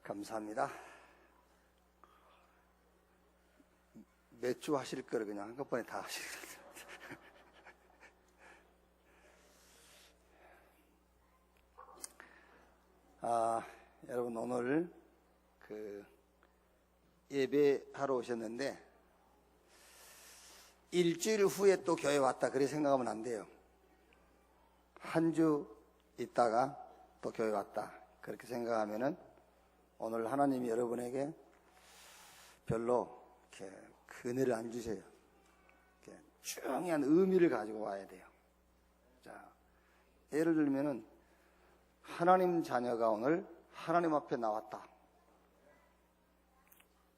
감사합니다. 몇 주 하실 거를 그냥 한꺼번에 다 하실 거예요. 여러분 오늘 예배하러 오셨는데 일주일 후에 또 교회 왔다 그렇게 생각하면 안 돼요. 한 주 있다가 또 교회 왔다 그렇게 생각하면은 오늘 하나님이 여러분에게 별로 이렇게 은혜를 안 주세요. 이렇게 중요한 의미를 가지고 와야 돼요. 자, 예를 들면은 하나님 자녀가 오늘 하나님 앞에 나왔다.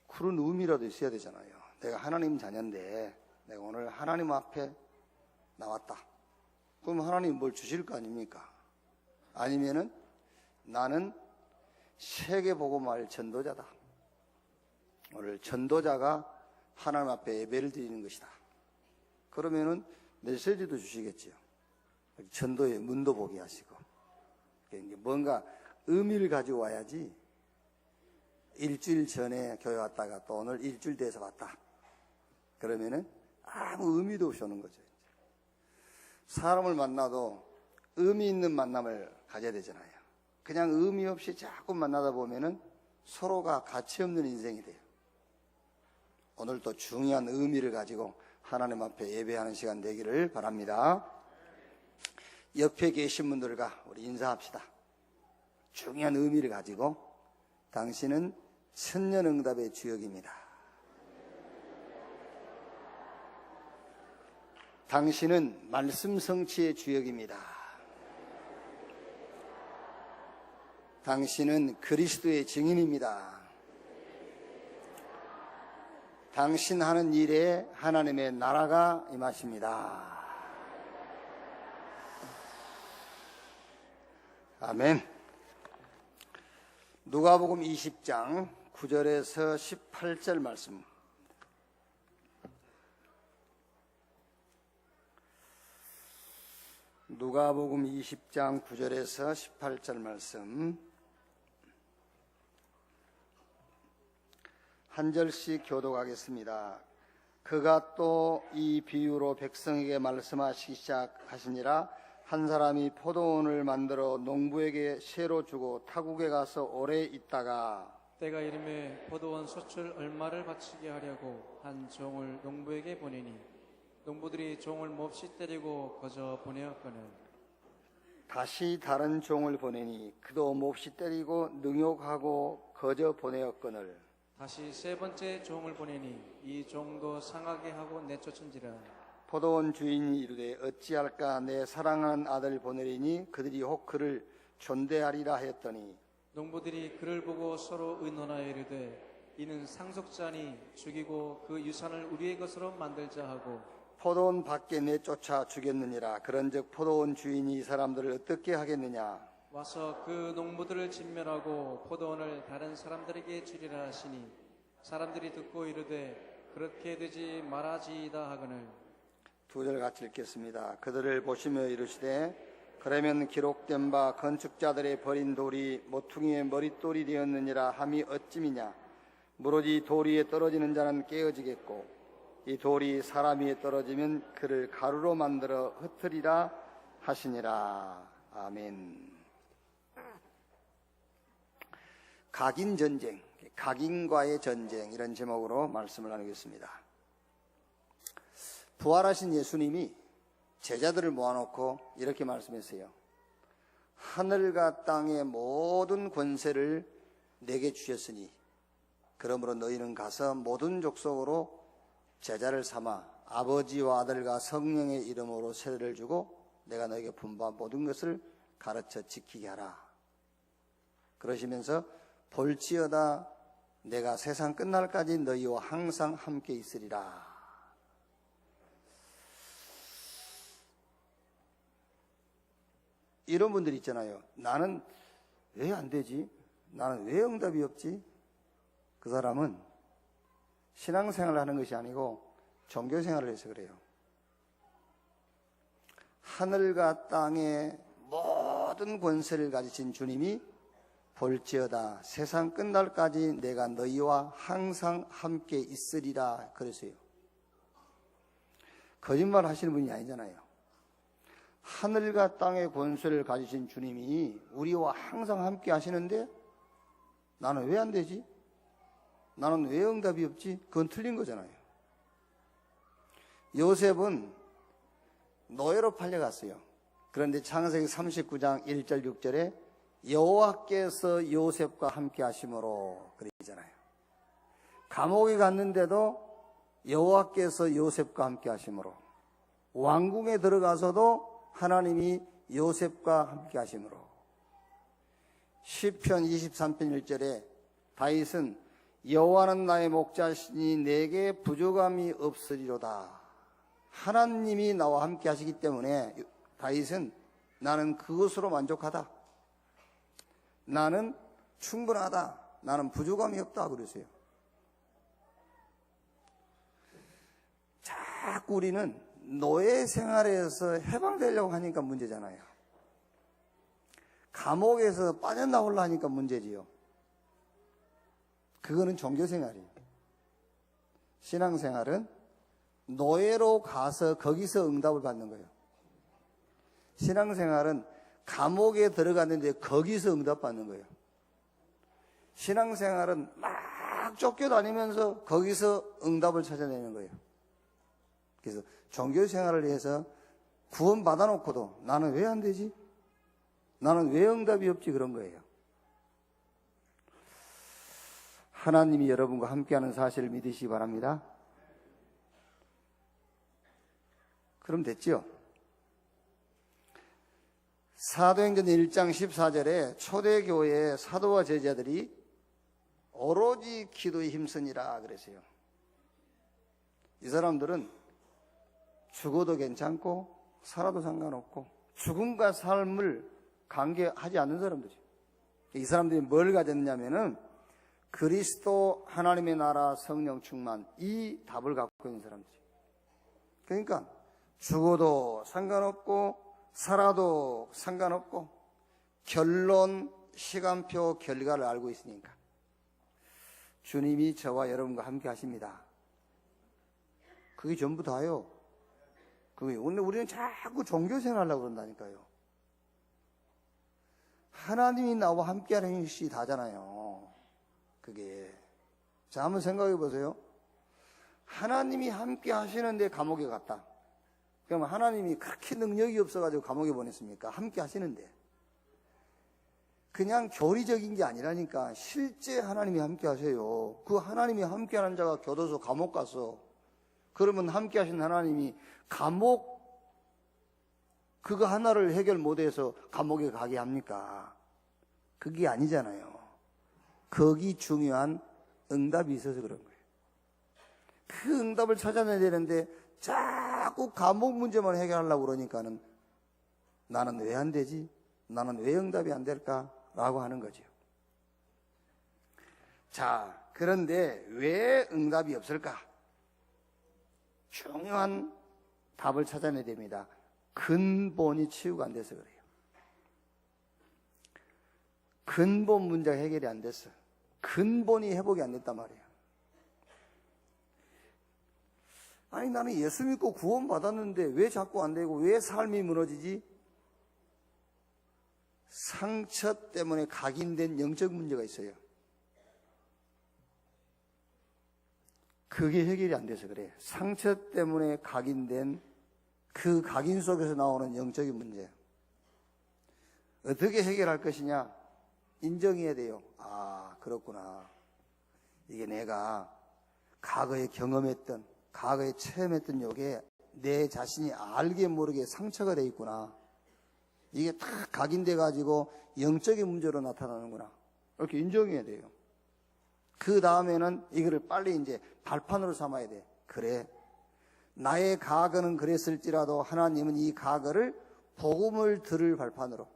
그런 의미라도 있어야 되잖아요. 내가 하나님 자녀인데 내가 오늘 하나님 앞에 나왔다. 그럼 하나님 뭘 주실 거 아닙니까? 아니면은 나는 세계복음화의 전도자다. 오늘 전도자가 하나님 앞에 예배를 드리는 것이다. 그러면은 메시지도 주시겠지요. 전도의 문도 보게 하시고. 뭔가 의미를 가지고 와야지 일주일 전에 교회 왔다가 또 오늘 일주일 돼서 왔다. 그러면은 아무 의미도 없이 오는 거죠. 사람을 만나도 의미 있는 만남을 가져야 되잖아요. 그냥 의미 없이 자꾸 만나다 보면은 서로가 가치 없는 인생이 돼요. 오늘 또 중요한 의미를 가지고 하나님 앞에 예배하는 시간 되기를 바랍니다. 옆에 계신 분들과 우리 인사합시다. 중요한 의미를 가지고 당신은 천년응답의 주역입니다. 당신은 말씀 성취의 주역입니다. 당신은 그리스도의 증인입니다. 당신 하는 일에 하나님의 나라가 임하십니다. 아멘. 누가복음 20장 9절에서 18절 말씀. 누가복음 20장 9절에서 18절 말씀 한 절씩 교독하겠습니다. 그가 또 이 비유로 백성에게 말씀하시기 시작하시니라. 한 사람이 포도원을 만들어 농부에게 새로 주고 타국에 가서 오래 있다가 때가 이름에 포도원 소출 얼마를 바치게 하려고 한 종을 농부에게 보내니 농부들이 종을 몹시 때리고 거저 보내었거늘 다시 다른 종을 보내니 그도 몹시 때리고 능욕하고 거저 보내었거늘 다시 세 번째 종을 보내니 이 종도 상하게 하고 내쫓은지라. 포도원 주인이 이르되 어찌할까 내 사랑하는 아들 보내리니 그들이 혹 그를 존대하리라 하였더니 농부들이 그를 보고 서로 의논하여 이르되 이는 상속자니 죽이고 그 유산을 우리의 것으로 만들자 하고 포도원 밖에 내쫓아 죽였느니라. 그런즉 포도원 주인이 이 사람들을 어떻게 하겠느냐. 와서 그 농부들을 진멸하고 포도원을 다른 사람들에게 주리라 하시니 사람들이 듣고 이르되 그렇게 되지 말아지이다 하거늘. 두 절 같이 읽겠습니다. 그들을 보시며 이르시되 그러면 기록된 바 건축자들의 버린 돌이 모퉁이의 머릿돌이 되었느니라 함이 어찌미냐. 무릇이 돌 위에 떨어지는 자는 깨어지겠고 이 돌이 사람 위에 떨어지면 그를 가루로 만들어 흩으리라 하시니라. 아멘. 각인 전쟁, 각인과의 전쟁 이런 제목으로 말씀을 나누겠습니다. 부활하신 예수님이 제자들을 모아놓고 이렇게 말씀했어요. 하늘과 땅의 모든 권세를 내게 주셨으니 그러므로 너희는 가서 모든 족속으로 제자를 삼아 아버지와 아들과 성령의 이름으로 세례를 주고 내가 너에게 분부한 모든 것을 가르쳐 지키게 하라. 그러시면서 볼지어다 내가 세상 끝날까지 너희와 항상 함께 있으리라. 이런 분들 있잖아요. 나는 왜 안 되지? 나는 왜 응답이 없지? 그 사람은 신앙생활을 하는 것이 아니고 종교생활을 해서 그래요. 하늘과 땅의 모든 권세를 가지신 주님이 볼지어다 세상 끝날까지 내가 너희와 항상 함께 있으리라 그랬어요. 거짓말 하시는 분이 아니잖아요. 하늘과 땅의 권세를 가지신 주님이 우리와 항상 함께 하시는데 나는 왜 안 되지? 나는 왜 응답이 없지? 그건 틀린 거잖아요. 요셉은 노예로 팔려갔어요. 그런데 창세기 39장 1절 6절에 여호와께서 요셉과 함께 하심으로 그러잖아요. 감옥에 갔는데도 여호와께서 요셉과 함께 하심으로, 왕궁에 들어가서도 하나님이 요셉과 함께 하심으로. 시편 23편 1절에 다윗은 여호와는 나의 목자시니 내게 부족함이 없으리로다. 하나님이 나와 함께 하시기 때문에 다윗은 나는 그것으로 만족하다. 나는 충분하다. 나는 부족함이 없다 그러세요. 자꾸 우리는 노예 생활에서 해방되려고 하니까 문제잖아요. 감옥에서 빠져나오려고 하니까 문제지요. 그거는 종교생활이에요. 신앙생활은 노예로 가서 거기서 응답을 받는 거예요. 신앙생활은 감옥에 들어갔는데 거기서 응답받는 거예요. 신앙생활은 막 쫓겨다니면서 거기서 응답을 찾아내는 거예요. 그래서 종교생활을 위해서 구원 받아놓고도 나는 왜 안 되지? 나는 왜 응답이 없지? 그런 거예요. 하나님이 여러분과 함께하는 사실을 믿으시기 바랍니다. 그럼 됐죠? 사도행전 1장 14절에 초대교회의 사도와 제자들이 오로지 기도에 힘쓰니라 그랬어요. 이 사람들은 죽어도 괜찮고 살아도 상관없고 죽음과 삶을 관계하지 않는 사람들이에요. 이 사람들이 뭘 가졌냐면은 그리스도, 하나님의 나라, 성령 충만, 이 답을 갖고 있는 사람들이에요. 그러니까 죽어도 상관없고 살아도 상관없고 결론, 시간표, 결과를 알고 있으니까 주님이 저와 여러분과 함께 하십니다. 그게 전부 다요. 그게 오늘 우리는 자꾸 종교생활 하려고 그런다니까요. 하나님이 나와 함께하는 것이 다잖아요. 그게. 자, 한번 생각해 보세요. 하나님이 함께 하시는데 감옥에 갔다. 그럼 하나님이 그렇게 능력이 없어가지고 감옥에 보냈습니까? 함께 하시는데. 그냥 교리적인 게 아니라니까 실제 하나님이 함께 하세요. 그 하나님이 함께 하는 자가 교도소 감옥 가서 그러면 함께 하신 하나님이 감옥 그거 하나를 해결 못해서 감옥에 가게 합니까? 그게 아니잖아요. 거기 중요한 응답이 있어서 그런 거예요. 그 응답을 찾아내야 되는데 자꾸 감옥 문제만 해결하려고 그러니까는 나는 왜 안 되지? 나는 왜 응답이 안 될까? 라고 하는 거죠. 자, 그런데 왜 응답이 없을까? 중요한 답을 찾아내야 됩니다. 근본이 치유가 안 돼서 그래요. 근본 문제가 해결이 안 됐어. 근본이 회복이 안 됐단 말이에요. 아니 나는 예수 믿고 구원 받았는데 왜 자꾸 안 되고 왜 삶이 무너지지? 상처 때문에 각인된 영적 문제가 있어요. 그게 해결이 안 돼서 그래. 상처 때문에 각인된 그 각인 속에서 나오는 영적인 문제. 어떻게 해결할 것이냐? 인정해야 돼요. 아, 그렇구나. 이게 내가 과거에 경험했던, 과거에 체험했던 요게 내 자신이 알게 모르게 상처가 돼 있구나. 이게 다 각인돼 가지고 영적인 문제로 나타나는구나. 이렇게 인정해야 돼요. 그 다음에는 이거를 빨리 이제 발판으로 삼아야 돼. 그래. 나의 과거는 그랬을지라도 하나님은 이 과거를 복음을 들을 발판으로,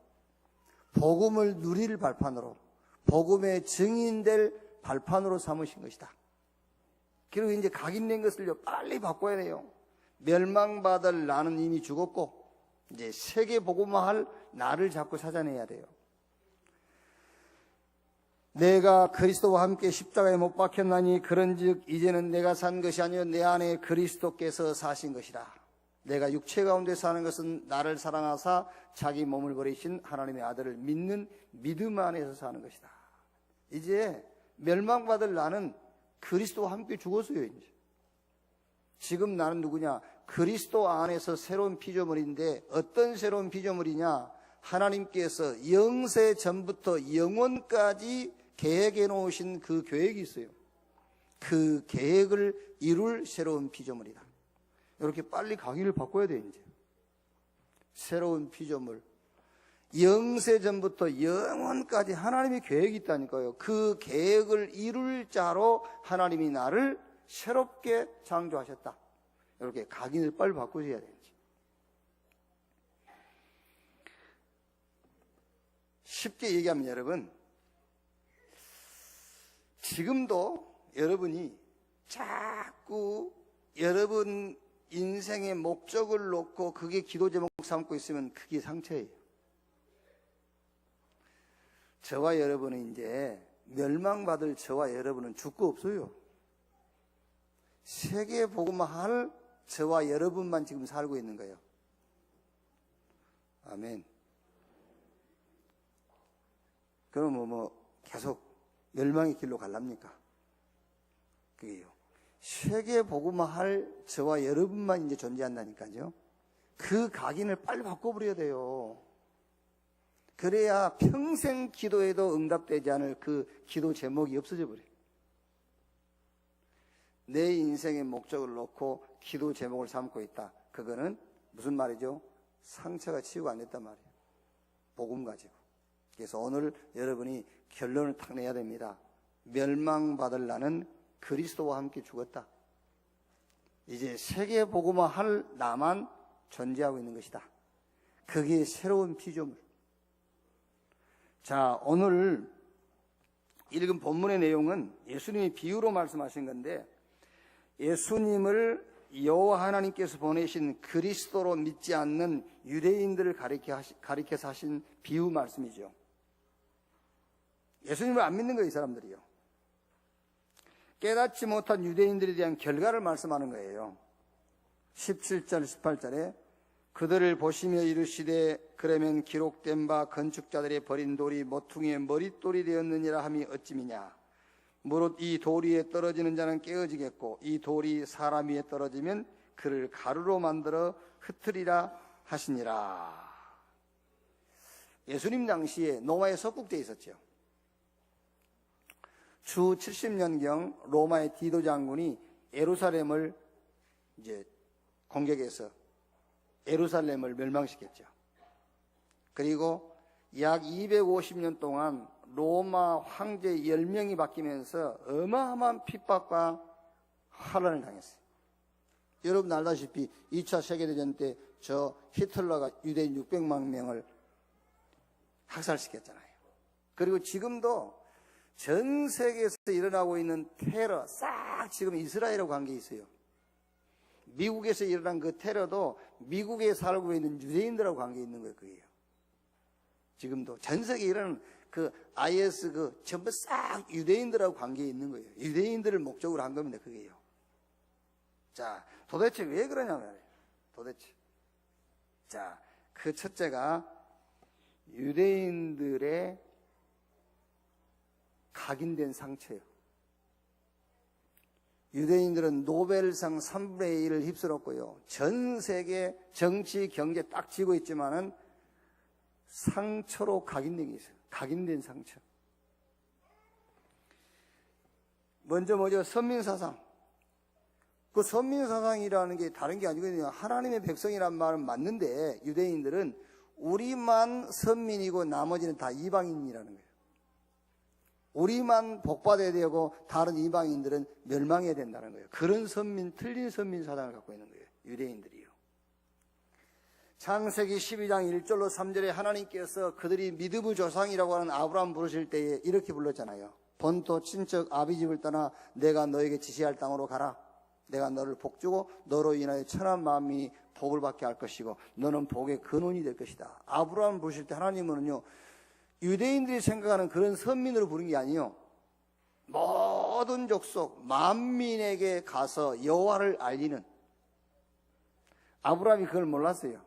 복음을 누릴 발판으로, 복음의 증인될 발판으로 삼으신 것이다. 그리고 이제 각인된 것을 빨리 바꿔야 돼요. 멸망받을 나는 이미 죽었고 이제 세계 복음화할 나를 자꾸 찾아내야 돼요. 내가 그리스도와 함께 십자가에 못 박혔나니 그런즉 이제는 내가 산 것이 아니요 내 안에 그리스도께서 사신 것이라. 내가 육체 가운데 사는 것은 나를 사랑하사 자기 몸을 버리신 하나님의 아들을 믿는 믿음 안에서 사는 것이다. 이제 멸망받을 나는 그리스도와 함께 죽었어요. 이제. 지금 나는 누구냐? 그리스도 안에서 새로운 피조물인데 어떤 새로운 피조물이냐? 하나님께서 영세 전부터 영원까지 계획해 놓으신 그 계획이 있어요. 그 계획을 이룰 새로운 피조물이다. 이렇게 빨리 강의를 바꿔야 돼요. 이제 새로운 피조물, 영세 전부터 영원까지 하나님의 계획이 있다니까요. 그 계획을 이룰 자로 하나님이 나를 새롭게 창조하셨다. 이렇게 각인을 빨리 바꾸셔야 돼요. 쉽게 얘기하면 여러분, 지금도 여러분이 자꾸 여러분 인생의 목적을 놓고 그게 기도 제목 삼고 있으면 그게 상처예요. 저와 여러분은 이제 멸망받을 저와 여러분은 죽고 없어요. 세계 복음화 할 저와 여러분만 지금 살고 있는 거예요. 아멘. 그럼 계속 멸망의 길로 갈랍니까? 그게요. 세계 복음화 할 저와 여러분만 이제 존재한다니까요. 그 각인을 빨리 바꿔버려야 돼요. 그래야 평생 기도해도 응답되지 않을 그 기도 제목이 없어져 버려요. 내 인생의 목적을 놓고 기도 제목을 삼고 있다. 그거는 무슨 말이죠? 상처가 치유가 안 됐단 말이에요. 복음 가지고. 그래서 오늘 여러분이 결론을 탁 내야 됩니다. 멸망받을 나는 그리스도와 함께 죽었다. 이제 세계 복음화 할 나만 존재하고 있는 것이다. 그게 새로운 피조물. 자, 오늘 읽은 본문의 내용은 예수님이 비유로 말씀하신 건데, 예수님을 여호와 하나님께서 보내신 그리스도로 믿지 않는 유대인들을 가리켜서 하신 비유 말씀이죠. 예수님을 안 믿는 거예요, 이 사람들이요. 깨닫지 못한 유대인들에 대한 결과를 말씀하는 거예요. 17절, 18절에 그들을 보시며 이르시되 그러면 기록된 바 건축자들의 버린 돌이 모퉁이의 머릿돌이 되었느니라 함이 어찌미냐. 무릇 이 돌 위에 떨어지는 자는 깨어지겠고 이 돌이 사람 위에 떨어지면 그를 가루로 만들어 흩으리라 하시니라. 예수님 당시에 노마에 석국되어 있었죠. 주 70년경 로마의 디도 장군이 예루살렘을 이제 공격해서 예루살렘을 멸망시켰죠. 그리고 약 250년 동안 로마 황제 10명이 바뀌면서 어마어마한 핍박과 환란을 당했어요. 여러분 알다시피 2차 세계대전 때 저 히틀러가 유대인 600만 명을 학살시켰잖아요. 그리고 지금도 전 세계에서 일어나고 있는 테러 싹 지금 이스라엘하고 관계 있어요. 미국에서 일어난 그 테러도 미국에 살고 있는 유대인들하고 관계 있는 거예요. 그게요. 지금도 전 세계에 일어나는 그 IS 전부 싹 유대인들하고 관계 있는 거예요. 유대인들을 목적으로 한 겁니다. 그게요. 자, 도대체 왜 그러냐면 도대체. 자, 그 첫째가 유대인들의 각인된 상처예요. 유대인들은 노벨상 3분의 1을 휩쓸었고요. 전 세계 정치, 경제 딱 쥐고 있지만은 상처로 각인된 게 있어요. 각인된 상처. 먼저 선민사상. 그 선민사상이라는 게 다른 게 아니거든요. 하나님의 백성이란 말은 맞는데 유대인들은 우리만 선민이고 나머지는 다 이방인이라는 거예요. 우리만 복받아야 되고 다른 이방인들은 멸망해야 된다는 거예요. 그런 틀린 선민사상을 갖고 있는 거예요. 유대인들이요. 창세기 12장 1절로 3절에 하나님께서 그들이 믿음의 조상이라고 하는 아브라함 부르실 때에 이렇게 불렀잖아요. 본토 친척 아비집을 떠나 내가 너에게 지시할 땅으로 가라. 내가 너를 복주고 너로 인하여 천한 마음이 복을 받게 할 것이고 너는 복의 근원이 될 것이다. 아브라함 부르실 때 하나님은요 유대인들이 생각하는 그런 선민으로 부른 게 아니요. 모든 족속 만민에게 가서 여호와를 알리는. 아브라함이 그걸 몰랐어요.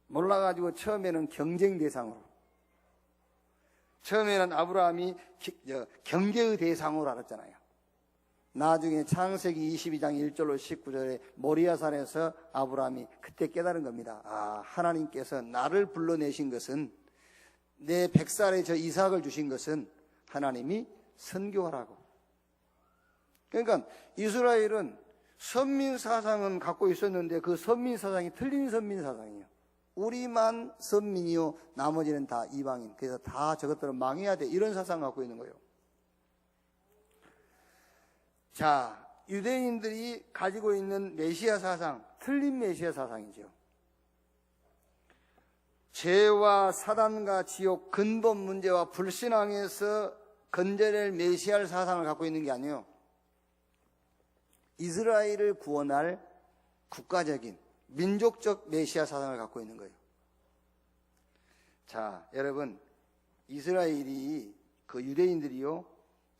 몰라가지고 처음에는 경쟁 대상으로, 처음에는 아브라함이 경계의 대상으로 알았잖아요. 나중에 창세기 22장 1절로 19절에 모리아산에서 아브라함이 그때 깨달은 겁니다. 아, 하나님께서 나를 불러내신 것은, 내 백살의 저 이삭을 주신 것은 하나님이 선교하라고. 그러니까 이스라엘은 선민 사상은 갖고 있었는데 그 선민 사상이 틀린 선민 사상이에요. 우리만 선민이요 나머지는 다 이방인, 그래서 다 저것들은 망해야 돼, 이런 사상 갖고 있는 거예요. 자, 유대인들이 가지고 있는 메시아 사상, 틀린 메시아 사상이죠. 죄와 사단과 지옥, 근본 문제와 불신앙에서 건져낼 메시아 사상을 갖고 있는 게 아니에요. 이스라엘을 구원할 국가적인 민족적 메시아 사상을 갖고 있는 거예요. 자, 여러분, 이스라엘이, 그 유대인들이요,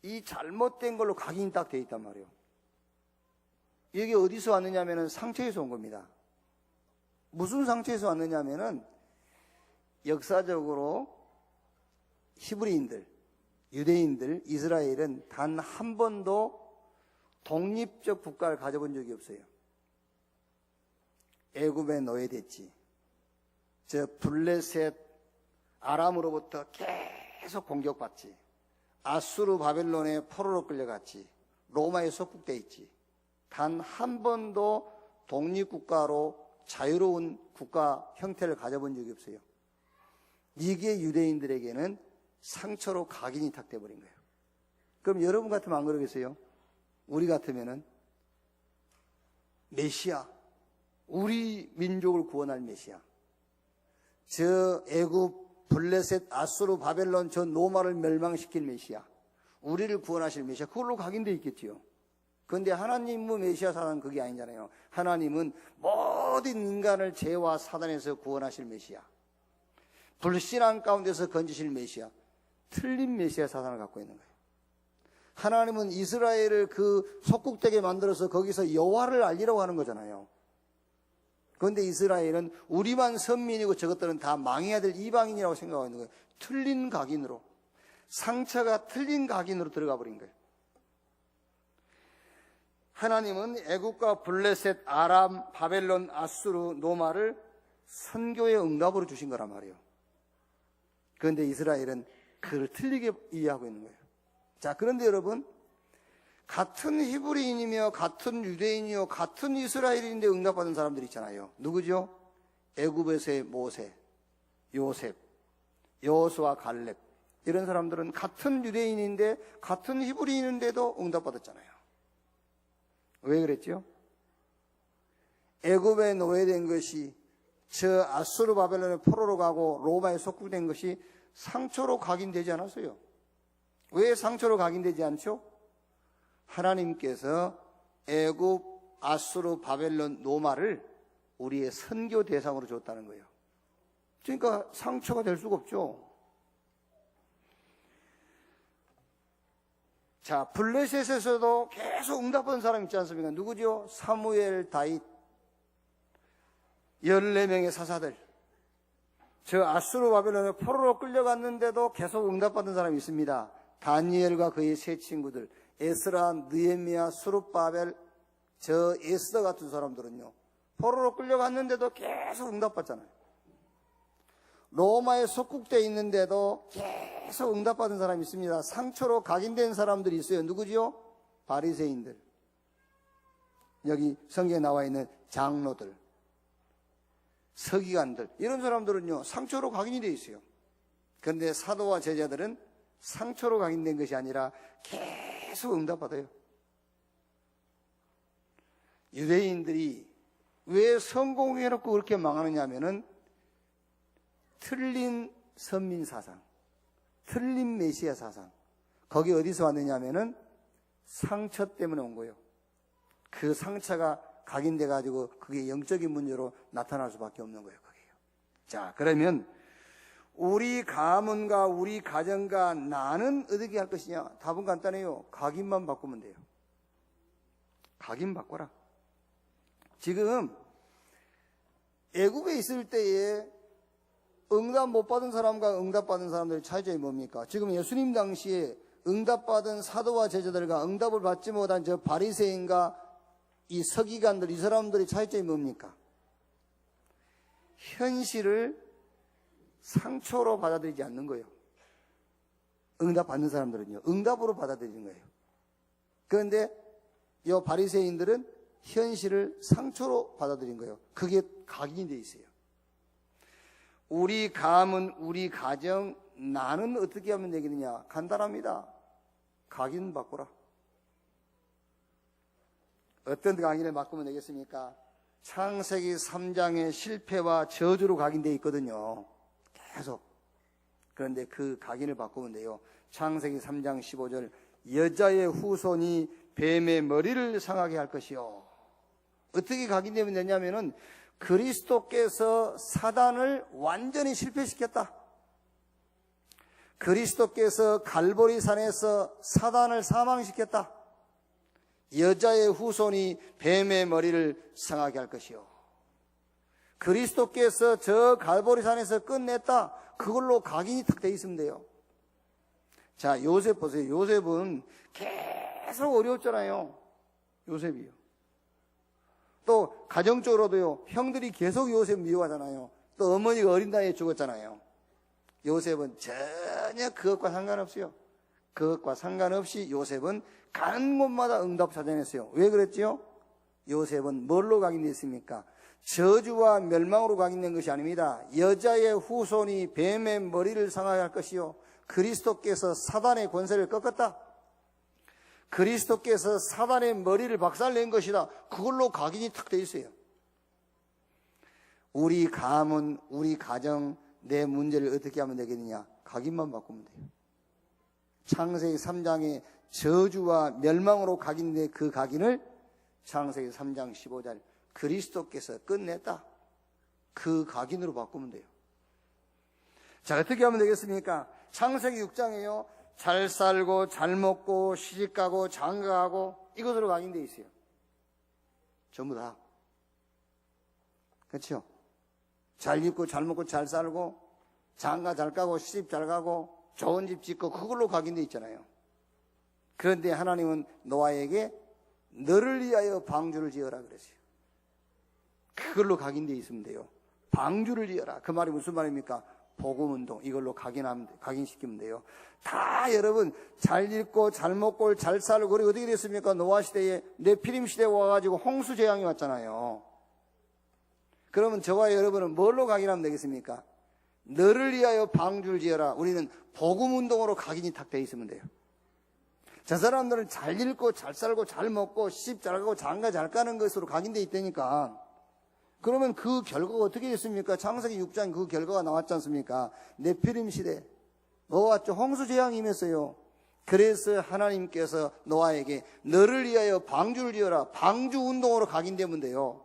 이 잘못된 걸로 각인이 딱 돼 있단 말이에요. 이게 어디서 왔느냐면은 상처에서 온 겁니다. 무슨 상처에서 왔느냐면은 역사적으로 히브리인들, 유대인들, 이스라엘은 단 한 번도 독립적 국가를 가져본 적이 없어요. 애굽에 노예됐지. 저 블레셋 아람으로부터 계속 공격받지. 아수르 바벨론에 포로로 끌려갔지. 로마에 속국돼 있지. 단 한 번도 독립국가로 자유로운 국가 형태를 가져본 적이 없어요. 이게 유대인들에게는 상처로 각인이 탁 돼버린 거예요. 그럼 여러분 같으면 안 그러겠어요? 우리 같으면은 메시아, 우리 민족을 구원할 메시아, 저 애굽, 블레셋, 아수르, 바벨론, 저 로마를 멸망시킬 메시아, 우리를 구원하실 메시아, 그걸로 각인되어 있겠지요. 그런데 하나님의 메시아 사상은 그게 아니잖아요. 하나님은 모든 인간을 죄와 사단에서 구원하실 메시아, 불신앙 가운데서 건지실 메시아, 틀린 메시아 사상을 갖고 있는 거예요. 하나님은 이스라엘을 그 속국되게 만들어서 거기서 여호와를 알리라고 하는 거잖아요. 그런데 이스라엘은 우리만 선민이고 저것들은 다 망해야 될 이방인이라고 생각하고 있는 거예요. 틀린 각인으로, 상처가 틀린 각인으로 들어가 버린 거예요. 하나님은 애국과 블레셋, 아람, 바벨론, 아수르, 노마를 선교의 응답으로 주신 거란 말이에요. 그런데 이스라엘은 그걸 틀리게 이해하고 있는 거예요. 자, 그런데 여러분, 같은 히브리인이며 같은 유대인이요 같은 이스라엘인데 응답받은 사람들이 있잖아요. 누구죠? 애굽에서의 모세, 요셉, 여호수아, 갈렙, 이런 사람들은 같은 유대인인데 같은 히브리인인데도 응답받았잖아요. 왜 그랬죠? 애굽에 노예된 것이, 저 아수르 바벨론의 포로로 가고 로마에 속국된 것이 상처로 각인되지 않았어요. 왜 상처로 각인되지 않죠? 하나님께서 애굽, 아수르, 바벨론, 노마를 우리의 선교 대상으로 줬다는 거예요. 그러니까 상처가 될 수가 없죠. 자, 블레셋에서도 계속 응답받은 사람 있지 않습니까? 누구죠? 사무엘, 다윗, 14명의 사사들. 저 아수르 바벨론에 포로로 끌려갔는데도 계속 응답받은 사람이 있습니다. 다니엘과 그의 세 친구들, 에스라, 느헤미야, 수룹바벨, 저 에스더 같은 사람들은요, 포로로 끌려갔는데도 계속 응답받잖아요. 로마에 속국되어 있는데도 계속 응답받은 사람이 있습니다. 상처로 각인된 사람들이 있어요. 누구지요? 바리새인들. 여기 성경에 나와 있는 장로들, 서기관들, 이런 사람들은요 상처로 각인이 되어 있어요. 그런데 사도와 제자들은 상처로 각인된 것이 아니라 계속 응답받아요. 유대인들이 왜 성공해놓고 그렇게 망하느냐 하면은 틀린 선민 사상, 틀린 메시아 사상, 거기 어디서 왔느냐 하면은 상처 때문에 온 거예요. 그 상처가 각인돼 가지고 그게 영적인 문제로 나타날 수밖에 없는 거예요. 그게요. 자, 그러면 우리 가문과 우리 가정과 나는 어떻게 할 것이냐? 답은 간단해요. 각인만 바꾸면 돼요. 각인 바꿔라. 지금 애굽에 있을 때에 응답 못 받은 사람과 응답 받은 사람들의 차이점이 뭡니까? 지금 예수님 당시에 응답받은 사도와 제자들과 응답을 받지 못한 저 바리새인과 이 서기관들, 이 사람들의 차이점이 뭡니까? 현실을 상처로 받아들이지 않는 거예요. 응답 받는 사람들은요, 응답으로 받아들이는 거예요. 그런데 이 바리새인들은 현실을 상처로 받아들인 거예요. 그게 각인이 돼 있어요. 우리 가문, 우리 가정, 나는 어떻게 하면 되겠느냐? 간단합니다. 각인 바꾸라. 어떤 각인을 바꾸면 되겠습니까? 창세기 3장의 실패와 저주로 각인되어 있거든요. 계속. 그런데 그 각인을 바꾸면 돼요. 창세기 3장 15절, 여자의 후손이 뱀의 머리를 상하게 할 것이요. 어떻게 각인되면 되냐면은 그리스도께서 사단을 완전히 실패시켰다. 그리스도께서 갈보리 산에서 사단을 사망시켰다. 여자의 후손이 뱀의 머리를 상하게 할 것이요. 그리스도께서 저 갈보리 산에서 끝냈다. 그걸로 각인이 딱 돼 있으면 돼요. 자, 요셉 보세요. 요셉은 계속 어려웠잖아요. 요셉이요. 또 가정적으로도요, 형들이 계속 요셉 미워하잖아요. 또 어머니가 어린 나이에 죽었잖아요. 요셉은 전혀 그것과 상관없어요. 그것과 상관없이 요셉은 가는 곳마다 응답 찾아냈어요. 왜 그랬지요? 요셉은 뭘로 각인됐습니까? 저주와 멸망으로 각인된 것이 아닙니다. 여자의 후손이 뱀의 머리를 상하게 할 것이요, 그리스도께서 사단의 권세를 꺾었다. 그리스도께서 사단의 머리를 박살낸 것이다. 그걸로 각인이 탁 돼 있어요. 우리 가문, 우리 가정, 내 문제를 어떻게 하면 되겠느냐? 각인만 바꾸면 돼요. 창세기 3장의 저주와 멸망으로 각인된 그 각인을 창세기 3장 15절, 그리스도께서 끝냈다. 그 각인으로 바꾸면 돼요. 자, 어떻게 하면 되겠습니까? 창세기 6장에요. 잘 살고 잘 먹고 시집가고 장가가고 이것으로 각인되어 있어요. 전부 다. 그렇죠? 잘 입고 잘 먹고 잘 살고 장가 잘 가고 시집 잘 가고 좋은 집 짓고 그걸로 각인되어 있잖아요. 그런데 하나님은 노아에게 너를 위하여 방주를 지어라 그랬어요. 그걸로 각인되어 있으면 돼요. 방주를 지어라. 그 말이 무슨 말입니까? 복음운동, 이걸로 각인시키면 돼요. 다 여러분 잘 읽고 잘 먹고 잘 살고. 그리고 어떻게 됐습니까? 노아 시대에 네피림 시대에 와가지고 홍수 재앙이 왔잖아요. 그러면 저와 여러분은 뭘로 각인하면 되겠습니까? 너를 위하여 방주를 지어라. 우리는 복음운동으로 각인이 탁 돼 있으면 돼요. 저 사람들은 잘 읽고 잘 살고 잘 먹고 시집 잘 가고 장가 잘 가는 것으로 각인돼 있다니까. 그러면 그 결과가 어떻게 됐습니까? 창세기 6장 그 결과가 나왔지 않습니까? 네피림 시대 뭐가 왔죠? 홍수 재앙이 임했어요. 그래서 하나님께서 노아에게 너를 위하여 방주를 지어라. 방주 운동으로 각인되면 돼요.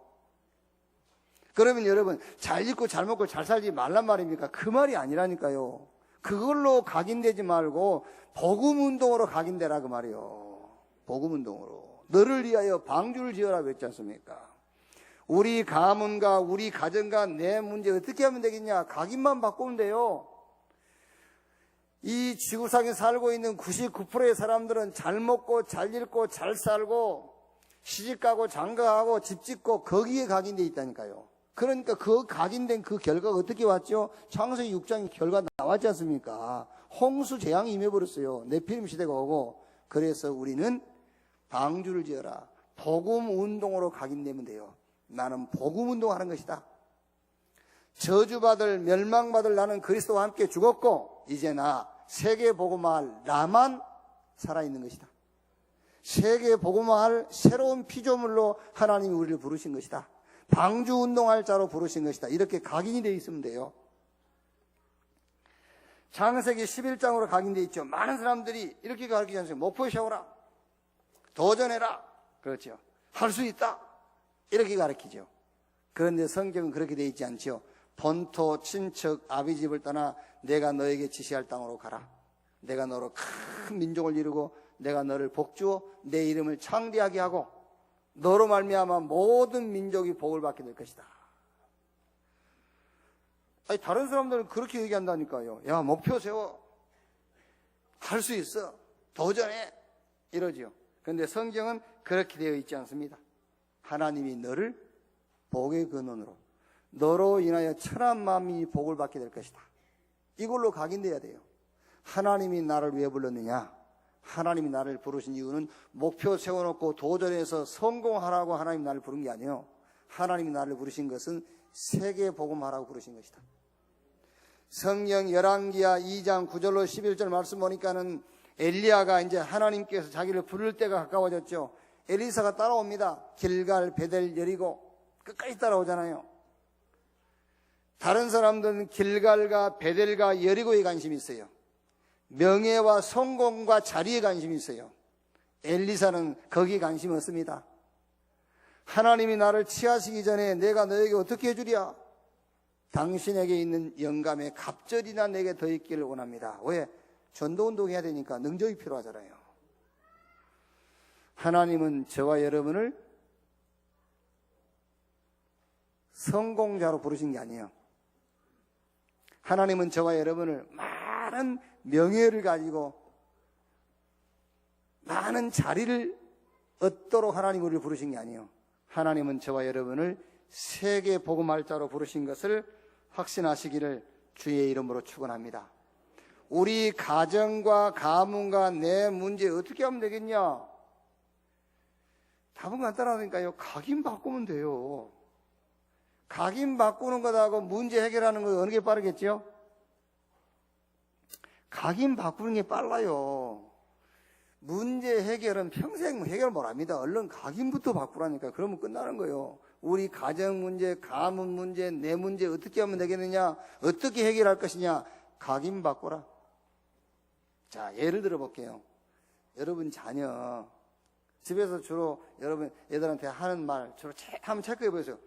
그러면 여러분 잘 읽고 잘 먹고 잘 살지 말란 말입니까? 그 말이 아니라니까요. 그걸로 각인되지 말고 복음 운동으로 각인되라 그 말이요. 복음 운동으로 너를 위하여 방주를 지어라 그랬지 않습니까? 우리 가문과 우리 가정과 내 문제 어떻게 하면 되겠냐? 각인만 바꾸면 돼요. 이 지구상에 살고 있는 99%의 사람들은 잘 먹고 잘 읽고 잘 살고 시집가고 장가가고 집 짓고 거기에 각인되어 있다니까요. 그러니까 그 각인된 그 결과가 어떻게 왔죠? 창세기 6장 결과 나왔지 않습니까? 홍수 재앙이 임해버렸어요. 네피림 시대가 오고. 그래서 우리는 방주를 지어라. 복음 운동으로 각인되면 돼요. 나는 복음 운동하는 것이다. 저주받을 멸망받을 나는 그리스도와 함께 죽었고 이제 나 세계 복음화할 나만 살아있는 것이다. 세계 복음화할 새로운 피조물로 하나님이 우리를 부르신 것이다. 방주 운동할 자로 부르신 것이다. 이렇게 각인이 되어 있으면 돼요. 창세기 11장으로 각인되어 있죠. 많은 사람들이 이렇게 가르치지 않습니까? 목표에 세워라. 도전해라. 그렇죠. 할 수 있다. 이렇게 가르치죠. 그런데 성경은 그렇게 되어 있지 않죠. 본토, 친척, 아비 집을 떠나 내가 너에게 지시할 땅으로 가라. 내가 너로 큰 민족을 이루고 내가 너를 복주어 내 이름을 창대하게 하고 너로 말미암아 모든 민족이 복을 받게 될 것이다. 아니, 다른 사람들은 그렇게 얘기한다니까요. 야, 목표 세워. 할 수 있어. 도전해. 이러지요. 그런데 성경은 그렇게 되어 있지 않습니다. 하나님이 너를 복의 근원으로, 너로 인하여 천한 만민이 복을 받게 될 것이다. 이걸로 각인돼야 돼요. 하나님이 나를 왜 불렀느냐? 하나님이 나를 부르신 이유는 목표 세워놓고 도전해서 성공하라고 하나님이 나를 부른 게 아니에요. 하나님이 나를 부르신 것은 세계 복음하라고 부르신 것이다. 성경 열왕기하 2장 9절로 11절 말씀 보니까는 엘리야가 이제 하나님께서 자기를 부를 때가 가까워졌죠. 엘리사가 따라옵니다. 길갈, 베델, 여리고 끝까지 따라오잖아요. 다른 사람들은 길갈과 베델과 여리고에 관심이 있어요. 명예와 성공과 자리에 관심이 있어요. 엘리사는 거기에 관심이 없습니다. 하나님이 나를 취하시기 전에 내가 너에게 어떻게 해주랴? 당신에게 있는 영감의 갑절이나 내게 더 있기를 원합니다. 왜? 전도운동 해야 되니까 능력이 필요하잖아요. 하나님은 저와 여러분을 성공자로 부르신 게 아니에요. 하나님은 저와 여러분을 많은 명예를 가지고 많은 자리를 얻도록 하나님 우리를 부르신 게 아니에요. 하나님은 저와 여러분을 세계 복음할 자로 부르신 것을 확신하시기를 주의 이름으로 축원합니다. 우리 가정과 가문과 내 문제 어떻게 하면 되겠냐? 답은 간단하니까요. 각인 바꾸면 돼요. 각인 바꾸는 것하고 문제 해결하는 거 어느 게 빠르겠죠? 각인 바꾸는 게 빨라요. 문제 해결은 평생 해결 못합니다. 얼른 각인부터 바꾸라니까. 그러면 끝나는 거예요. 우리 가정 문제, 가문 문제, 내 문제 어떻게 하면 되겠느냐? 어떻게 해결할 것이냐? 각인 바꾸라. 자, 예를 들어 볼게요. 여러분 자녀 집에서 주로 여러분 애들한테 하는 말 주로 한번 체크해 보세요.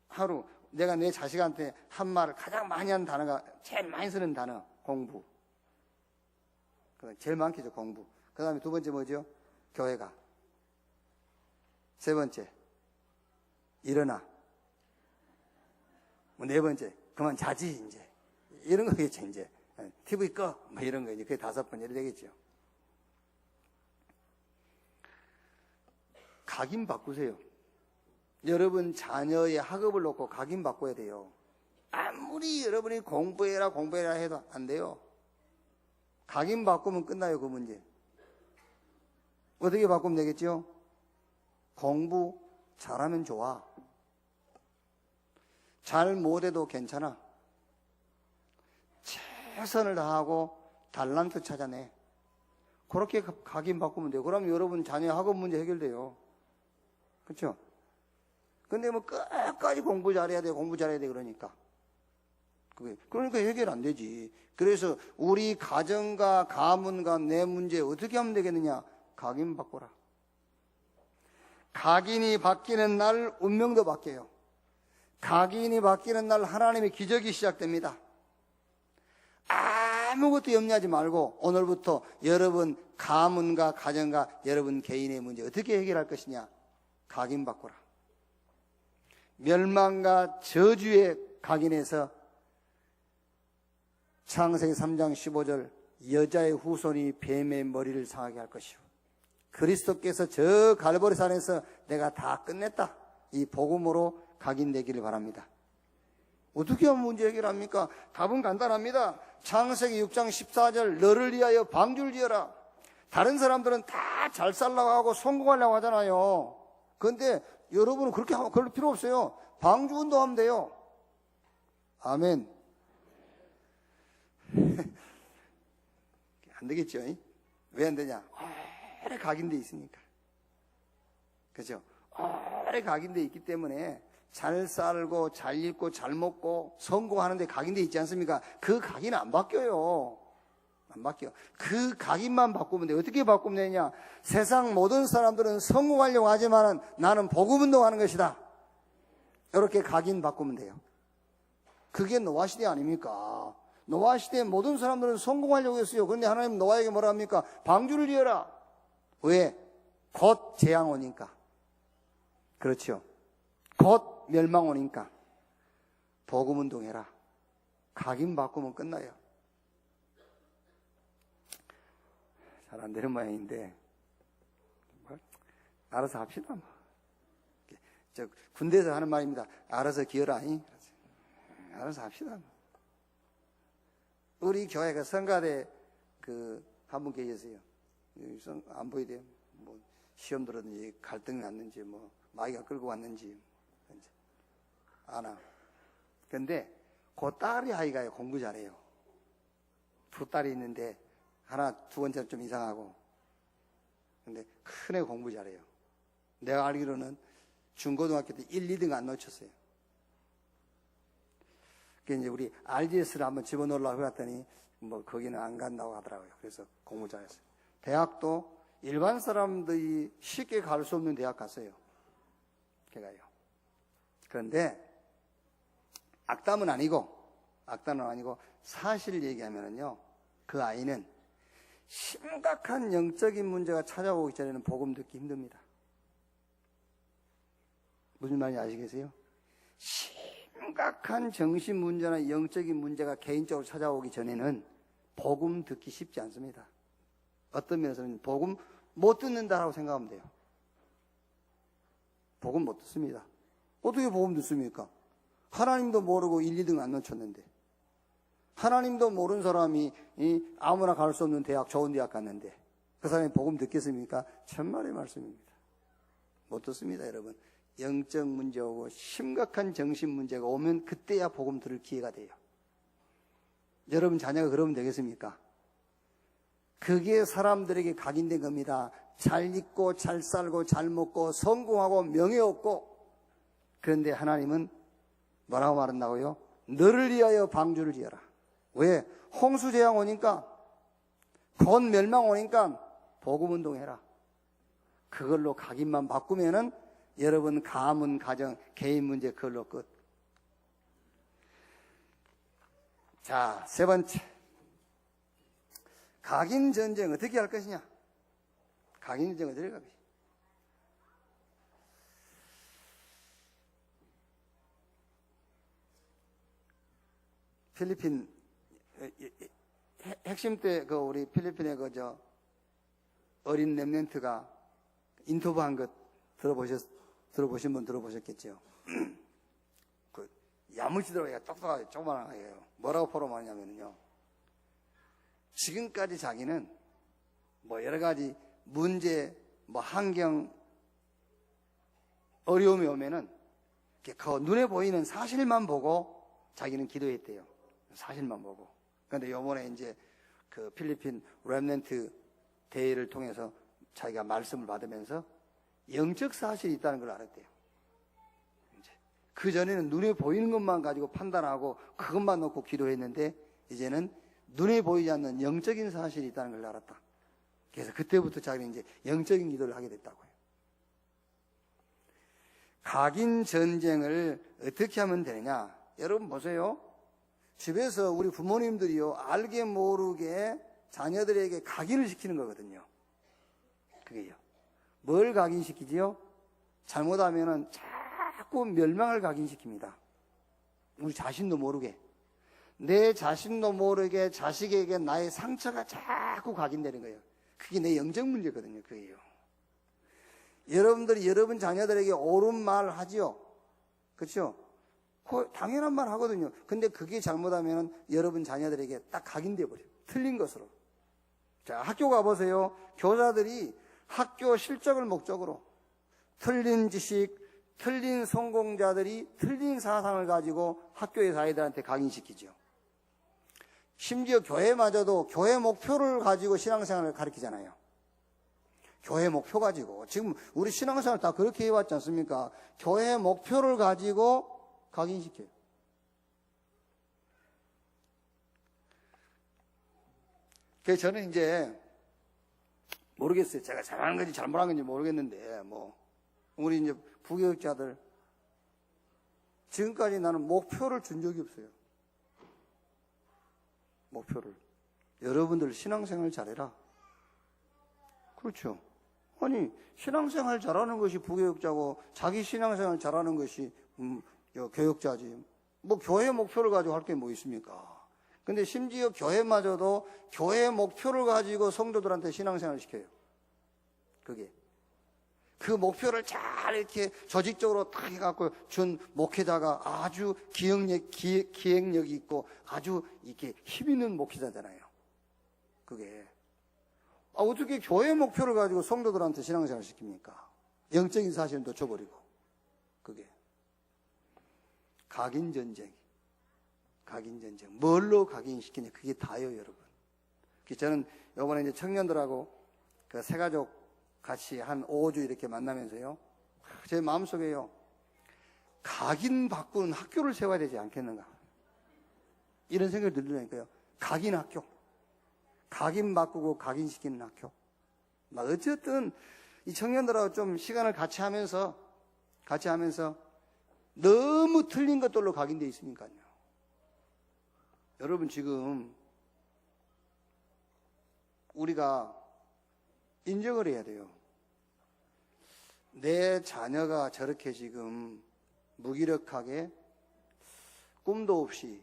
하루 내가 내 자식한테 한 말을 가장 많이 하는 단어가 제일 많이 쓰는 단어 공부. 제일 많겠죠, 공부. 그 다음에 두 번째 뭐죠? 교회가. 세 번째 일어나. 뭐 네 번째 그만 자지 이제. 이런 거겠죠 이제. TV 꺼. 뭐 이런 거 이제 그게 다섯 번째 되겠죠. 각인 바꾸세요. 여러분 자녀의 학업을 놓고 각인 바꿔야 돼요. 아무리 여러분이 공부해라 해도 안 돼요. 각인 바꾸면 끝나요, 그 문제. 어떻게 바꾸면 되겠죠? 공부 잘하면 좋아. 잘 못해도 괜찮아. 최선을 다하고 달란트 찾아내. 그렇게 각인 바꾸면 돼요. 그럼 여러분 자녀 학업 문제 해결돼요. 그렇죠? 근데 뭐 끝까지 공부 잘해야 돼 그러니까. 그러니까 해결 안 되지. 그래서 우리 가정과 가문과 내 문제 어떻게 하면 되겠느냐? 각인 바꿔라. 각인이 바뀌는 날 운명도 바뀌어요. 각인이 바뀌는 날 하나님의 기적이 시작됩니다. 아무것도 염려하지 말고 오늘부터 여러분 가문과 가정과 여러분 개인의 문제 어떻게 해결할 것이냐? 각인 바꿔라. 멸망과 저주의 각인에서 창세기 3장 15절 여자의 후손이 뱀의 머리를 상하게 할 것이요. 그리스도께서 저 갈보리산에서 내가 다 끝냈다. 이 복음으로 각인되기를 바랍니다. 어떻게 하면 문제 해결합니까? 답은 간단합니다. 창세기 6장 14절 너를 위하여 방주를 지어라. 다른 사람들은 다 잘 살라고 하고 성공하려고 하잖아요. 그런데 여러분은 그렇게 그럴 필요 없어요. 방주 운동하면 돼요. 아멘. 안 되겠죠? 왜 안 되냐? 오래 각인돼 있으니까. 그죠? 오래 각인돼 있기 때문에 잘 살고 잘 입고 잘 먹고 성공하는데 각인돼 있지 않습니까? 그 각인은 안 바뀌어요. 안 바뀌어. 그 각인만 바꾸면 돼. 어떻게 바꾸면 되냐? 세상 모든 사람들은 성공하려고 하지만 나는 복음 운동하는 것이다. 이렇게 각인 바꾸면 돼요. 그게 노아 시대 아닙니까? 노아 시대의 모든 사람들은 성공하려고 했어요. 그런데 하나님 노아에게 뭐라 합니까? 방주를 지어라. 왜? 곧 재앙 오니까. 그렇죠. 곧 멸망 오니까. 복음 운동해라. 각인 바꾸면 끝나요. 잘 안 되는 모양인데 알아서 합시다. 저 군대에서 하는 말입니다. 알아서 기어라. 알아서 합시다. 우리 교회가 성가대 한 분 계셨어요. 안 보이대요. 뭐 시험 들었는지 갈등이 났는지 뭐 마귀가 끌고 왔는지 아나. 근데 그 딸이 아이가 공부 잘해요. 두 딸이 있는데 두 번째는 좀 이상하고. 근데 큰 애 공부 잘해요. 내가 알기로는 중고등학교 때 1, 2등 안 놓쳤어요. 그래서 이제 우리 RGS를 한번 집어넣으려고 해봤더니 뭐 거기는 안 간다고 하더라고요. 그래서 공부 잘했어요. 대학도 일반 사람들이 쉽게 갈 수 없는 대학 갔어요. 걔가요. 그런데 악담은 아니고 사실을 얘기하면은요, 그 아이는 심각한 영적인 문제가 찾아오기 전에는 복음 듣기 힘듭니다. 무슨 말인지 아시겠어요? 심각한 정신 문제나 영적인 문제가 개인적으로 찾아오기 전에는 복음 듣기 쉽지 않습니다. 어떤 면에서는 복음 못 듣는다라고 생각하면 돼요. 복음 못 듣습니다. 어떻게 복음 듣습니까? 하나님도 모르고 1, 2등 안 놓쳤는데, 하나님도 모르는 사람이 아무나 갈 수 없는 대학, 좋은 대학 갔는데 그 사람이 복음 듣겠습니까? 천만의 말씀입니다. 못 듣습니다, 여러분. 영적 문제 오고 심각한 정신 문제가 오면 그때야 복음 들을 기회가 돼요. 여러분 자녀가 그러면 되겠습니까? 그게 사람들에게 각인된 겁니다. 잘 입고 잘 살고 잘 먹고 성공하고 명예 얻고. 그런데 하나님은 뭐라고 말한다고요? 너를 위하여 방주를 지어라. 왜? 홍수 재앙 오니까, 곧 멸망 오니까 복음 운동해라. 그걸로 각인만 바꾸면은 여러분 가문, 가정, 개인 문제 그걸로 끝. 자, 세 번째. 각인 전쟁 어떻게 할 것이냐? 각인 전쟁 어떻게 할 것이냐? 필리핀 핵심 때 우리 필리핀의 어린 렘넌트가 인터뷰한 것 들어보신 분 들어보셨겠죠? 야무지더라고요. 똑똑하게 조그만한 거예요. 뭐라고 포럼하냐면요, 지금까지 자기는 뭐 여러 가지 문제, 뭐 환경 어려움이 오면은 그 눈에 보이는 사실만 보고 자기는 기도했대요. 사실만 보고. 그런데 요번에 이제 그 필리핀 렘넌트 대회를 통해서 자기가 말씀을 받으면서 영적 사실이 있다는 걸 알았대요. 그 전에는 눈에 보이는 것만 가지고 판단하고 그것만 놓고 기도했는데 이제는 눈에 보이지 않는 영적인 사실이 있다는 걸 알았다. 그래서 그때부터 자기는 이제 영적인 기도를 하게 됐다고요. 각인 전쟁을 어떻게 하면 되느냐? 여러분 보세요. 집에서 우리 부모님들이요, 알게 모르게 자녀들에게 각인을 시키는 거거든요. 그게요. 뭘 각인시키지요? 잘못하면은 자꾸 멸망을 각인시킵니다. 우리 자신도 모르게. 내 자신도 모르게 자식에게 나의 상처가 자꾸 각인되는 거예요. 그게 내 영적 문제거든요. 그게요. 여러분들이 여러분 자녀들에게 옳은 말 하지요. 그렇죠? 당연한 말 하거든요. 근데 그게 잘못하면 여러분 자녀들에게 딱 각인돼 버려요. 틀린 것으로. 자, 학교 가보세요. 교사들이 학교 실적을 목적으로 틀린 지식, 틀린 성공자들이 틀린 사상을 가지고 학교에서 아이들한테 각인시키죠. 심지어 교회마저도 교회 목표를 가지고 신앙생활을 가르치잖아요. 교회 목표 가지고. 지금 우리 신앙생활 다 그렇게 해왔지 않습니까? 교회 목표를 가지고 각인시켜요. 그래서 저는 이제 모르겠어요. 제가 잘하는 건지 잘못한 건지 모르겠는데, 우리 이제 부교육자들, 지금까지 나는 목표를 준 적이 없어요. 목표를. 여러분들 신앙생활 잘해라. 그렇죠. 아니, 신앙생활 잘하는 것이 부교육자고 자기 신앙생활 잘하는 것이 교육자지. 뭐 교회 목표를 가지고 할 게 뭐 있습니까? 근데 심지어 교회마저도 교회 목표를 가지고 성도들한테 신앙생활을 시켜요. 그게. 그 목표를 잘 이렇게 조직적으로 딱 해갖고 준 목회자가 아주 기획력이 있고 아주 이렇게 힘 있는 목회자잖아요. 그게. 어떻게 교회 목표를 가지고 성도들한테 신앙생활을 시킵니까? 영적인 사실은 놓쳐버리고. 그게. 각인전쟁. 뭘로 각인시키냐. 그게 다요, 여러분. 저는 요번에 이제 청년들하고 그 새가족 같이 한 5주 이렇게 만나면서요. 제 마음속에요. 각인 바꾸는 학교를 세워야 되지 않겠는가. 이런 생각이 들더라니까요. 각인 학교. 각인 바꾸고 각인시키는 학교. 어쨌든 이 청년들하고 좀 시간을 같이 하면서 너무 틀린 것들로 각인되어 있으니까요. 여러분 지금 우리가 인정을 해야 돼요. 내 자녀가 저렇게 지금 무기력하게 꿈도 없이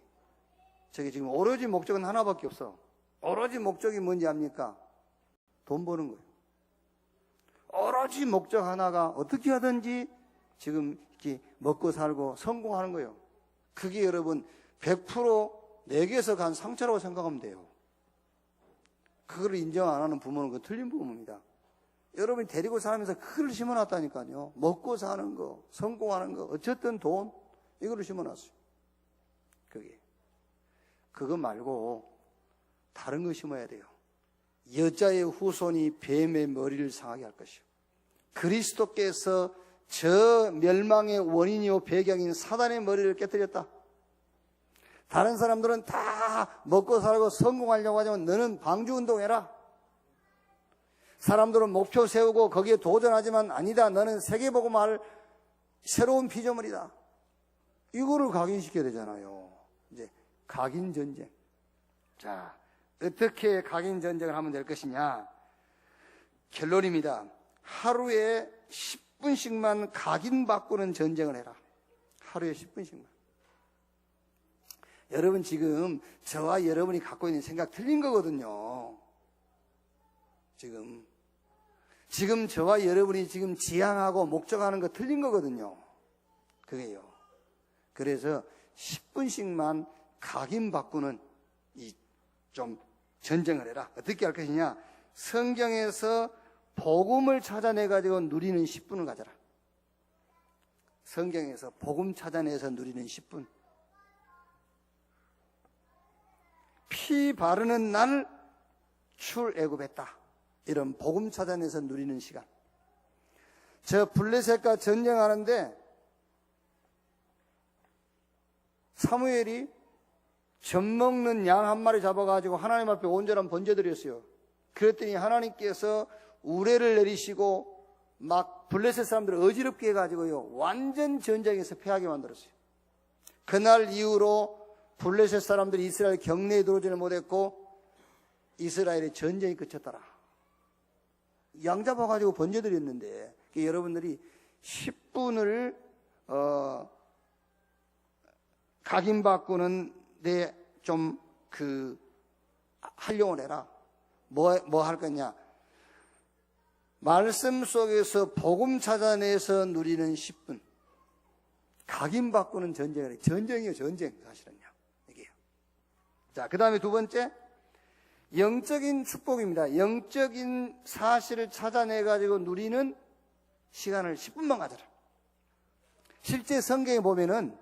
저게 지금 오로지 목적은 하나밖에 없어. 오로지 목적이 뭔지 압니까? 돈 버는 거예요. 오로지 목적 하나가 어떻게 하든지 지금 이렇게 먹고 살고 성공하는 거예요. 그게 여러분 100% 내게서 간 상처라고 생각하면 돼요. 그걸 인정 안 하는 부모는 그 틀린 부모입니다. 여러분이 데리고 살면서 그걸 심어놨다니까요. 먹고 사는 거, 성공하는 거, 어쨌든 돈, 이거를 심어놨어요. 그거 말고 다른 거 심어야 돼요. 여자의 후손이 뱀의 머리를 상하게 할 것이요. 그리스도께서 저 멸망의 원인이요 배경인 사단의 머리를 깨뜨렸다. 다른 사람들은 다 먹고 살고 성공하려고 하지만 너는 방주운동해라. 사람들은 목표 세우고 거기에 도전하지만 아니다. 너는 세계복음할 새로운 피조물이다. 이거를 각인시켜야 되잖아요. 이제 각인전쟁. 자, 어떻게 각인전쟁을 하면 될 것이냐. 결론입니다. 하루에 10분씩만 각인 바꾸는 전쟁을 해라. 하루에 10분씩만. 여러분 지금 저와 여러분이 갖고 있는 생각 틀린 거거든요. 지금 저와 여러분이 지금 지향하고 목적하는 거 틀린 거거든요. 그게요. 그래서 10분씩만 각인 바꾸는 이 좀 전쟁을 해라. 어떻게 할 것이냐? 성경에서 복음을 찾아내가지고 누리는 10분을 가져라. 성경에서 복음 찾아내서 누리는 10분. 피 바르는 날 출애굽했다. 이런 복음 찾아내서 누리는 시간. 저 블레셋과 전쟁하는데 사무엘이 젖 먹는 양 한 마리 잡아가지고 하나님 앞에 온전한 번제드렸어요. 그랬더니 하나님께서 우레를 내리시고 막 블레셋 사람들을 어지럽게 해가지고요 완전 전쟁에서 패하게 만들었어요. 그날 이후로 블레셋 사람들이 이스라엘 경내에 들어오지는 못했고 이스라엘의 전쟁이 그쳤더라. 양 잡아가지고 번제드렸는데 여러분들이 10분을 각인 바꾸는 데 좀 활용을 해라. 뭐 할 거냐? 말씀 속에서 복음 찾아내서 누리는 10분. 각인 바꾸는 전쟁을 해. 전쟁이에요, 전쟁. 사실은요. 이게요. 자, 그 다음에 두 번째. 영적인 축복입니다. 영적인 사실을 찾아내가지고 누리는 시간을 10분만 가져라. 실제 성경에 보면은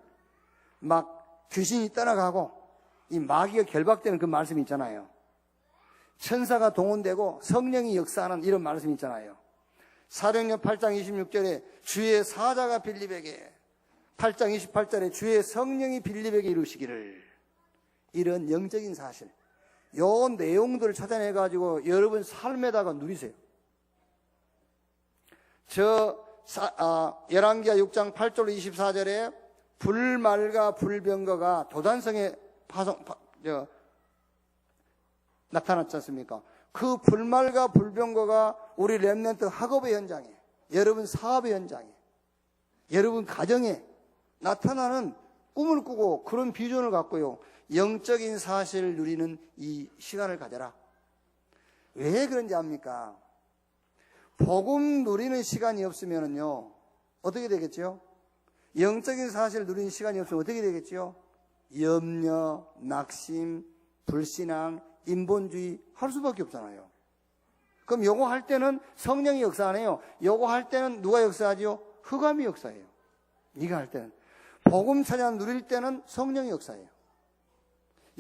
막 귀신이 떠나가고 이 마귀가 결박되는 그 말씀이 있잖아요. 천사가 동원되고 성령이 역사하는 이런 말씀이 있잖아요. 사도행전 8장 26절에 주의 사자가 빌립에게 8장 28절에 주의 성령이 빌립에게 이루시기를. 이런 영적인 사실, 요 내용들을 찾아내가지고 여러분 삶에다가 누리세요. 열왕기하 6장 8절 24절에 불말과 불병거가 도단성에 나타났지 않습니까? 그 불말과 불병거가 우리 렘넌트 학업의 현장에, 여러분 사업의 현장에, 여러분 가정에 나타나는 꿈을 꾸고 그런 비전을 갖고요, 영적인 사실을 누리는 이 시간을 가져라. 왜 그런지 압니까? 복음 누리는 시간이 없으면요 어떻게 되겠죠? 영적인 사실을 누리는 시간이 없으면 어떻게 되겠죠? 염려, 낙심, 불신앙, 인본주의 할 수밖에 없잖아요. 그럼 요거 할 때는 성령이 역사 안 해요. 요거 할 때는 누가 역사하죠? 흑암이 역사해요. 이거 할 때는. 복음 찾아 누릴 때는 성령이 역사해요.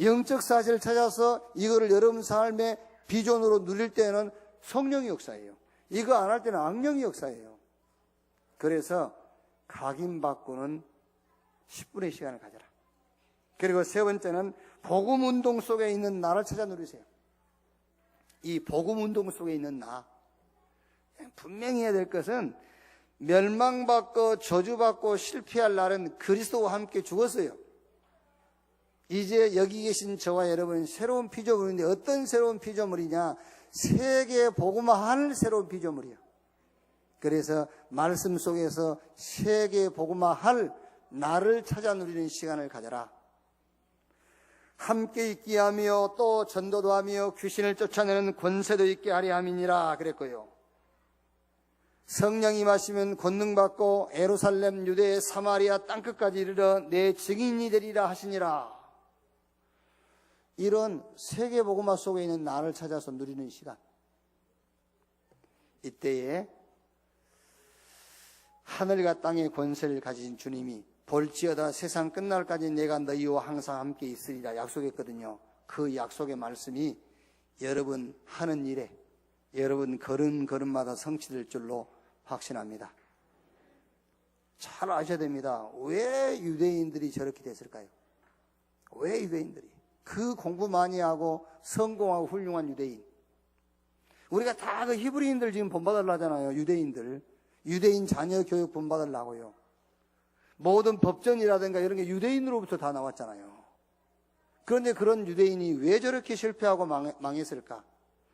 영적 사실을 찾아서 이거를 여러분 삶의 비전으로 누릴 때는 성령이 역사해요. 이거 안 할 때는 악령이 역사해요. 그래서 각인받고는 10분의 시간을 가져라. 그리고 세 번째는 복음 운동 속에 있는 나를 찾아 누리세요. 이 복음 운동 속에 있는 나, 분명히 해야 될 것은 멸망받고 저주받고 실패할 날은 그리스도와 함께 죽었어요. 이제 여기 계신 저와 여러분은 새로운 피조물인데 어떤 새로운 피조물이냐? 세계 복음화할 새로운 피조물이에요. 그래서 말씀 속에서 세계 복음화할 나를 찾아 누리는 시간을 가져라. 함께 있게 하며 또 전도도 하며 귀신을 쫓아내는 권세도 있게 하리 함이니라 그랬고요. 성령이 임하시면 권능받고 예루살렘, 유대, 사마리아 땅끝까지 이르러 내 증인이 되리라 하시니라. 이런 세계복음화 속에 있는 나를 찾아서 누리는 시간. 이때에 하늘과 땅의 권세를 가진 주님이 볼지어다 세상 끝날까지 내가 너희와 항상 함께 있으리라 약속했거든요. 그 약속의 말씀이 여러분 하는 일에, 여러분 걸음걸음마다 성취될 줄로 확신합니다. 잘 아셔야 됩니다. 왜 유대인들이 저렇게 됐을까요? 왜 유대인들이? 그 공부 많이 하고 성공하고 훌륭한 유대인. 우리가 다 그 히브리인들 지금 본받으려고 하잖아요. 유대인 자녀 교육 본받으려고요. 모든 법전이라든가 이런 게 유대인으로부터 다 나왔잖아요. 그런데 그런 유대인이 왜 저렇게 실패하고 망했을까?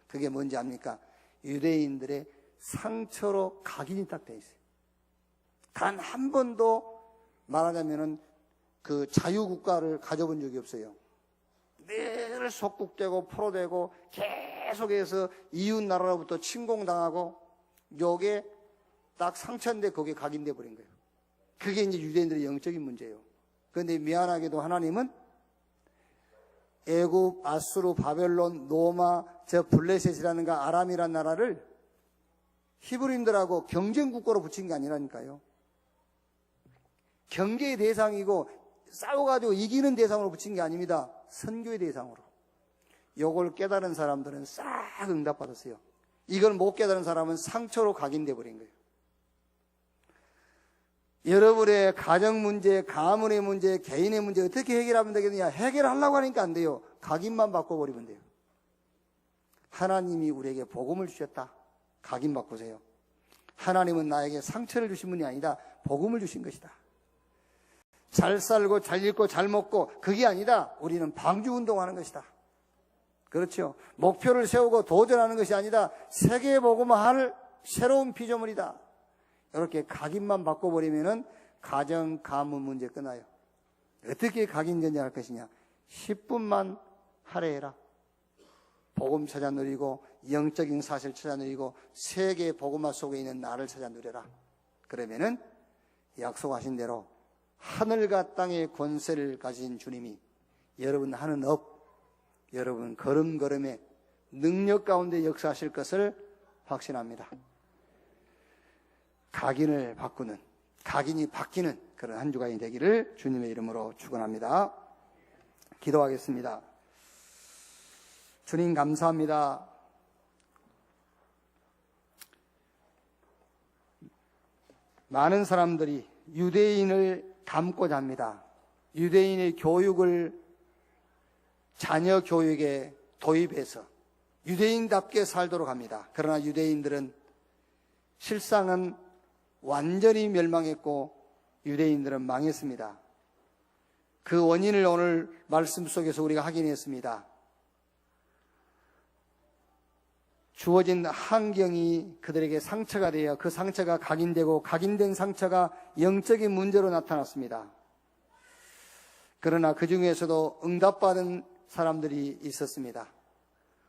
그게 뭔지 압니까? 유대인들의 상처로 각인이 딱 돼 있어요. 단 한 번도 말하자면은 그 자유국가를 가져본 적이 없어요. 늘 속국되고 포로되고 계속해서 이웃 나라로부터 침공당하고 요게 딱 상처인데 거기에 각인돼 버린 거예요. 그게 이제 유대인들의 영적인 문제예요. 그런데 미안하게도 하나님은 애굽, 아수르, 바벨론, 로마, 저 블레셋이라는가 아람이라는 나라를 히브리인들하고 경쟁국가로 붙인 게 아니라니까요. 경계의 대상이고 싸워가지고 이기는 대상으로 붙인 게 아닙니다. 선교의 대상으로. 요걸 깨달은 사람들은 싹 응답받았어요. 이걸 못 깨달은 사람은 상처로 각인돼 버린 거예요. 여러분의 가정 문제, 가문의 문제, 개인의 문제 어떻게 해결하면 되겠느냐? 해결하려고 하니까 안 돼요. 각인만 바꿔버리면 돼요. 하나님이 우리에게 복음을 주셨다. 각인 바꾸세요. 하나님은 나에게 상처를 주신 분이 아니다. 복음을 주신 것이다. 잘 살고 잘 읽고 잘 먹고 그게 아니다. 우리는 방주운동하는 것이다. 그렇죠. 목표를 세우고 도전하는 것이 아니다. 세계 복음화할 새로운 피조물이다. 이렇게 각인만 바꿔버리면은 가정, 가문 문제 끝나요. 어떻게 각인 전쟁할 것이냐? 10분만 할애해라. 복음 찾아 누리고 영적인 사실 찾아 누리고 세계 복음화 속에 있는 나를 찾아 누려라. 그러면은 약속하신 대로 하늘과 땅의 권세를 가진 주님이 여러분 하는 업, 여러분 걸음걸음에 능력 가운데 역사하실 것을 확신합니다. 각인을 바꾸는, 각인이 바뀌는 그런 한 주간이 되기를 주님의 이름으로 축원합니다. 기도하겠습니다. 주님 감사합니다. 많은 사람들이 유대인을 닮고자 합니다. 유대인의 교육을 자녀 교육에 도입해서 유대인답게 살도록 합니다. 그러나 유대인들은 실상은 완전히 멸망했고 유대인들은 망했습니다. 그 원인을 오늘 말씀 속에서 우리가 확인했습니다. 주어진 환경이 그들에게 상처가 되어 그 상처가 각인되고 각인된 상처가 영적인 문제로 나타났습니다. 그러나 그 중에서도 응답받은 사람들이 있었습니다.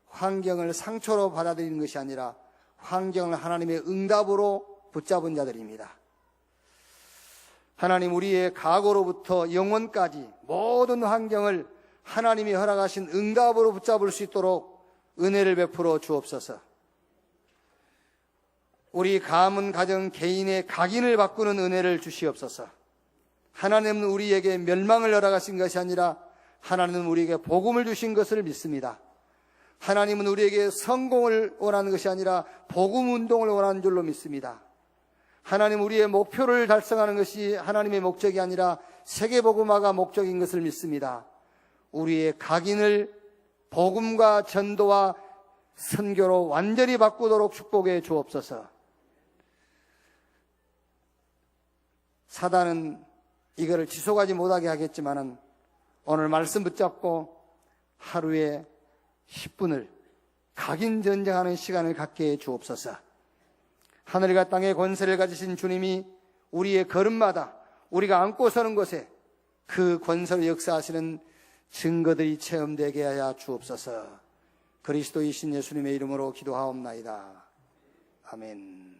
환경을 상처로 받아들이는 것이 아니라 환경을 하나님의 응답으로 붙잡은 자들입니다. 하나님 우리의 과거로부터 영원까지 모든 환경을 하나님이 허락하신 응답으로 붙잡을 수 있도록 은혜를 베풀어 주옵소서. 우리 가문 가정 개인의 각인을 바꾸는 은혜를 주시옵소서. 하나님은 우리에게 멸망을 허락하신 것이 아니라 하나님은 우리에게 복음을 주신 것을 믿습니다. 하나님은 우리에게 성공을 원하는 것이 아니라 복음 운동을 원하는 줄로 믿습니다. 하나님 우리의 목표를 달성하는 것이 하나님의 목적이 아니라 세계복음화가 목적인 것을 믿습니다. 우리의 각인을 복음과 전도와 선교로 완전히 바꾸도록 축복해 주옵소서. 사단은 이거를 지속하지 못하게 하겠지만은 오늘 말씀 붙잡고 하루에 10분을 각인 전쟁하는 시간을 갖게 해 주옵소서. 하늘과 땅의 권세를 가지신 주님이 우리의 걸음마다 우리가 안고 서는 곳에 그 권세를 역사하시는 증거들이 체험되게 하여 주옵소서. 그리스도이신 예수님의 이름으로 기도하옵나이다. 아멘.